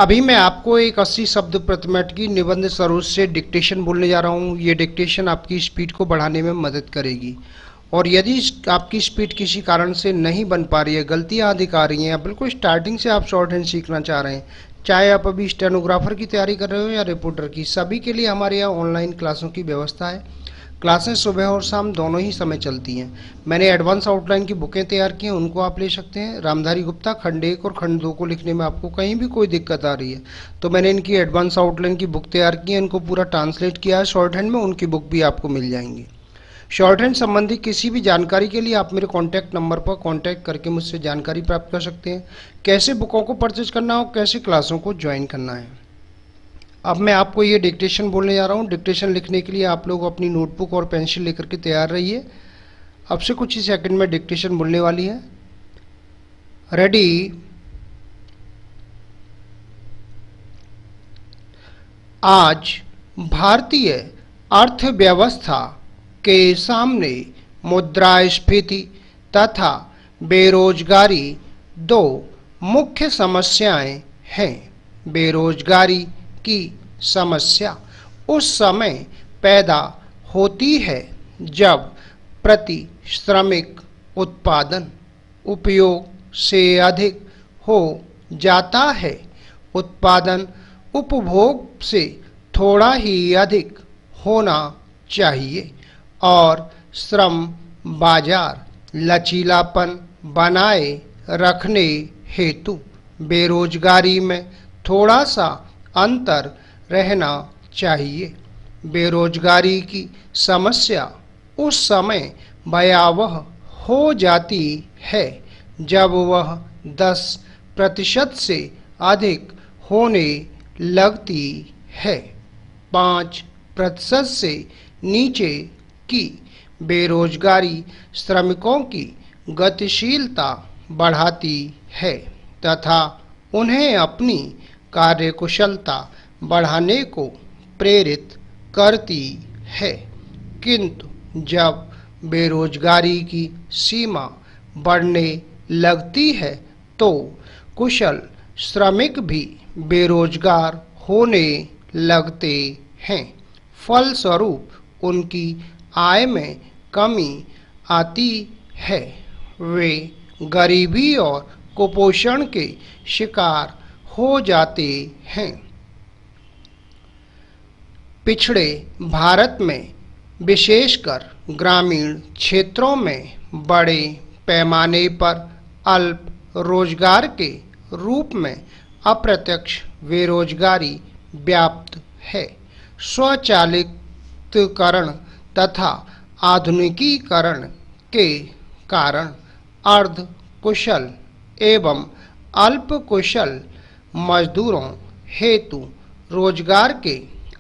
अभी मैं आपको एक 80 शब्द प्रति मिनट की निबंध स्वरूप से डिक्टेशन बोलने जा रहा हूँ। ये डिक्टेशन आपकी स्पीड को बढ़ाने में मदद करेगी। और यदि आपकी स्पीड किसी कारण से नहीं बन पा रही है, गलतियाँ अधिक आ रही हैं, या बिल्कुल स्टार्टिंग से आप शॉर्ट हैंड सीखना चाह रहे हैं, चाहे आप अभी स्टेनोग्राफर की तैयारी कर रहे हो या रिपोर्टर की, सभी के लिए हमारे यहाँ ऑनलाइन क्लासों की व्यवस्था है। क्लासेस सुबह और शाम दोनों ही समय चलती हैं। मैंने एडवांस आउटलाइन की बुकें तैयार की हैं, उनको आप ले सकते हैं। रामधारी गुप्ता खंड 1 और खंड 2 को लिखने में आपको कहीं भी कोई दिक्कत आ रही है तो मैंने इनकी एडवांस आउटलाइन की बुक तैयार की है, इनको पूरा ट्रांसलेट किया है शॉर्ट हैंड में, उनकी बुक भी आपको मिल जाएंगी। शॉर्ट हैंड संबंधी किसी भी जानकारी के लिए आप मेरे कॉन्टैक्ट नंबर पर कॉन्टैक्ट करके मुझसे जानकारी प्राप्त कर सकते हैं, कैसे बुकों को परचेज करना हो, कैसे क्लासों को ज्वाइन करना है। अब मैं आपको ये डिक्टेशन बोलने जा रहा हूँ। डिक्टेशन लिखने के लिए आप लोग अपनी नोटबुक और पेंसिल लेकर के तैयार रहिए। अब से कुछ ही सेकंड में डिक्टेशन बोलने वाली है। रेडी। आज भारतीय अर्थव्यवस्था के सामने मुद्रास्फीति तथा बेरोजगारी दो मुख्य समस्याएं हैं। बेरोजगारी की समस्या उस समय पैदा होती है जब प्रति श्रमिक उत्पादन उपयोग से अधिक हो जाता है। उत्पादन उपभोग से थोड़ा ही अधिक होना चाहिए और श्रम बाजार लचीलापन बनाए रखने हेतु बेरोजगारी में थोड़ा सा अंतर रहना चाहिए। बेरोजगारी की समस्या उस समय भयावह हो जाती है जब वह 10% से अधिक होने लगती है। 5% से नीचे की बेरोजगारी श्रमिकों की गतिशीलता बढ़ाती है तथा उन्हें अपनी कार्यकुशलता बढ़ाने को प्रेरित करती है। किंतु जब बेरोजगारी की सीमा बढ़ने लगती है तो कुशल श्रमिक भी बेरोजगार होने लगते हैं। फलस्वरूप उनकी आय में कमी आती है। वे गरीबी और कुपोषण के शिकार हो जाते हैं। पिछड़े भारत में विशेषकर ग्रामीण क्षेत्रों में बड़े पैमाने पर अल्प रोजगार के रूप में अप्रत्यक्ष बेरोजगारी व्याप्त है। स्वचालितकरण तथा आधुनिकीकरण के कारण अर्ध कुशल एवं अल्प कुशल मजदूरों हेतु रोजगार के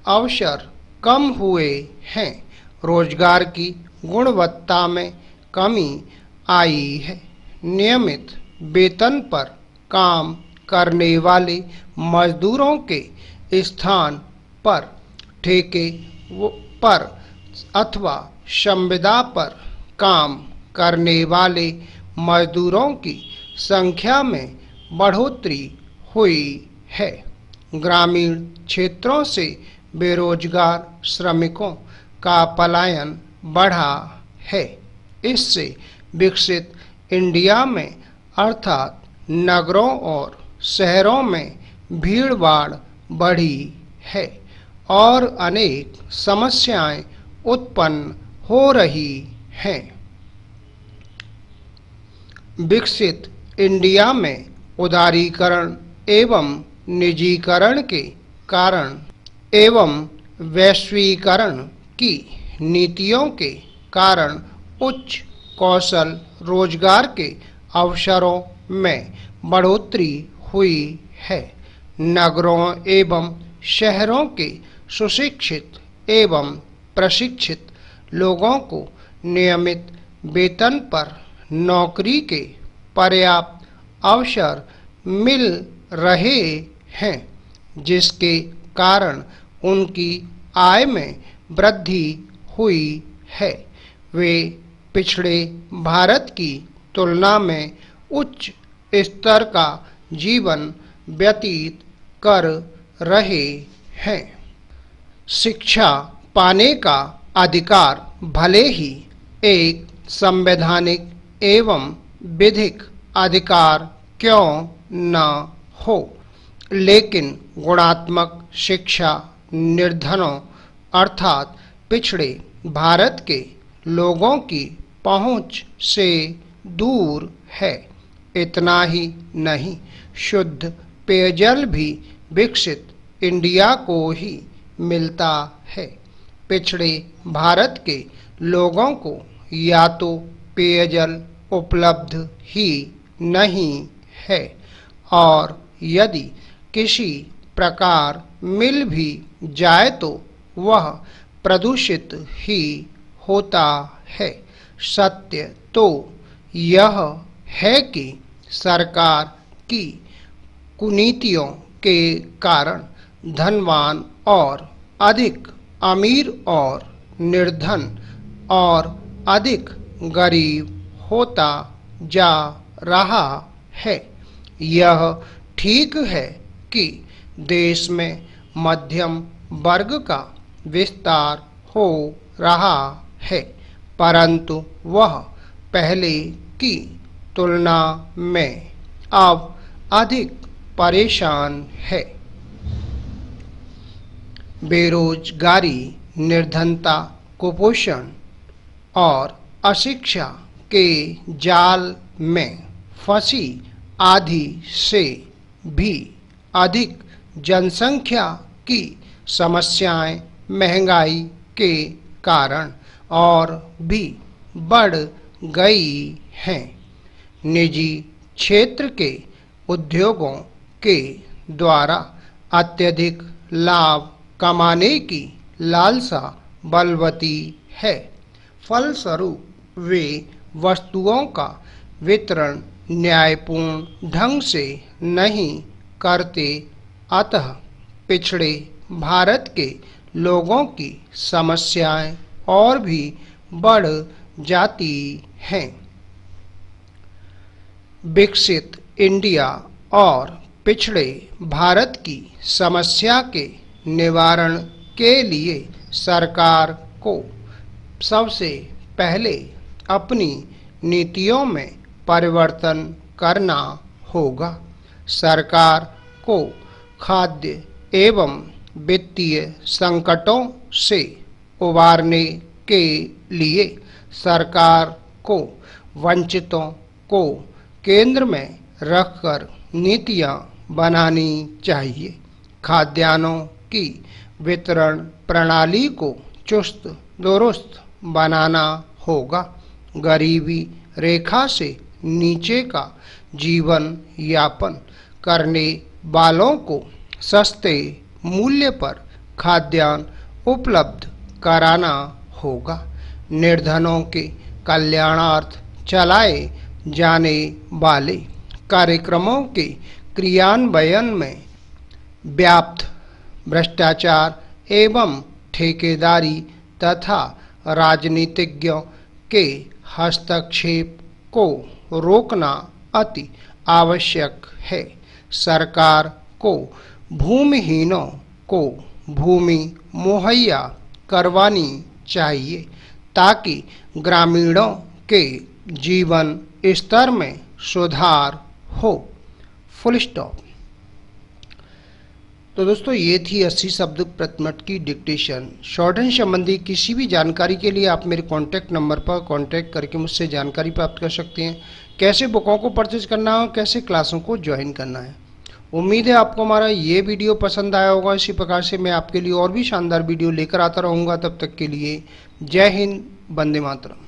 अवसर कम हुए हैं। रोजगार की गुणवत्ता में कमी आई है। नियमित वेतन पर काम करने वाले मजदूरों के स्थान पर ठेके पर अथवा संविदा पर काम करने वाले मजदूरों की संख्या में बढ़ोतरी हुई है। ग्रामीण क्षेत्रों से बेरोजगार श्रमिकों का पलायन बढ़ा है। इससे विकसित इंडिया में अर्थात नगरों और शहरों में भीड़-भाड़ बढ़ी है और अनेक समस्याएं उत्पन्न हो रही हैं। विकसित इंडिया में उदारीकरण एवं निजीकरण के कारण एवं वैश्वीकरण की नीतियों के कारण उच्च कौशल रोजगार के अवसरों में बढ़ोतरी हुई है। नगरों एवं शहरों के सुशिक्षित एवं प्रशिक्षित लोगों को नियमित वेतन पर नौकरी के पर्याप्त अवसर मिल रहे हैं, जिसके कारण उनकी आय में वृद्धि हुई है। वे पिछड़े भारत की तुलना में उच्च स्तर का जीवन व्यतीत कर रहे हैं। शिक्षा पाने का अधिकार भले ही एक संवैधानिक एवं विधिक अधिकार क्यों न हो, लेकिन गुणात्मक शिक्षा निर्धनों अर्थात पिछड़े भारत के लोगों की पहुंच से दूर है। इतना ही नहीं, शुद्ध पेयजल भी विकसित इंडिया को ही मिलता है। पिछड़े भारत के लोगों को या तो पेयजल उपलब्ध ही नहीं है, और यदि किसी प्रकार मिल भी जाए तो वह प्रदूषित ही होता है। सत्य तो यह है कि सरकार की कुनीतियों के कारण धनवान और अधिक अमीर और निर्धन और अधिक गरीब होता जा रहा है। यह ठीक है कि देश में मध्यम वर्ग का विस्तार हो रहा है, परंतु वह पहले की तुलना में अब अधिक परेशान है। बेरोजगारी, निर्धनता, कुपोषण और अशिक्षा के जाल में फंसी आधी से भी अधिक जनसंख्या की समस्याएं महंगाई के कारण और भी बढ़ गई हैं। निजी क्षेत्र के उद्योगों के द्वारा अत्यधिक लाभ कमाने की लालसा बलवती है। फलस्वरूप वे वस्तुओं का वितरण न्यायपूर्ण ढंग से नहीं करते, अतः पिछड़े भारत के लोगों की समस्याएं और भी बढ़ जाती हैं। विकसित इंडिया और पिछड़े भारत की समस्या के निवारण के लिए सरकार को सबसे पहले अपनी नीतियों में परिवर्तन करना होगा। सरकार को खाद्य एवं वित्तीय संकटों से उबारने के लिए सरकार को वंचितों को केंद्र में रखकर नीतियां बनानी चाहिए। खाद्यान्नों की वितरण प्रणाली को चुस्त दुरुस्त बनाना होगा। गरीबी रेखा से नीचे का जीवन यापन करने वालों को सस्ते मूल्य पर खाद्यान्न उपलब्ध कराना होगा। निर्धनों के कल्याणार्थ चलाए जाने वाले कार्यक्रमों के क्रियान्वयन में व्याप्त भ्रष्टाचार एवं ठेकेदारी तथा राजनीतिज्ञों के हस्तक्षेप को रोकना अति आवश्यक है। सरकार को भूमिहीनों को भूमि मुहैया करवानी चाहिए ताकि ग्रामीणों के जीवन स्तर में सुधार हो। Full stop. तो दोस्तों ये थी 80 शब्द प्रति मिनट की डिक्टेशन। शॉर्टहैंड संबंधी किसी भी जानकारी के लिए आप मेरे कॉन्टैक्ट नंबर पर कॉन्टैक्ट करके मुझसे जानकारी प्राप्त कर सकते हैं। कैसे बुकों को परचेज करना है, कैसे क्लासों को ज्वाइन करना है। उम्मीद है आपको हमारा ये वीडियो पसंद आया होगा। इसी प्रकार से मैं आपके लिए और भी शानदार वीडियो लेकर आता रहूँगा। तब तक के लिए जय हिंद, वंदे मातरम।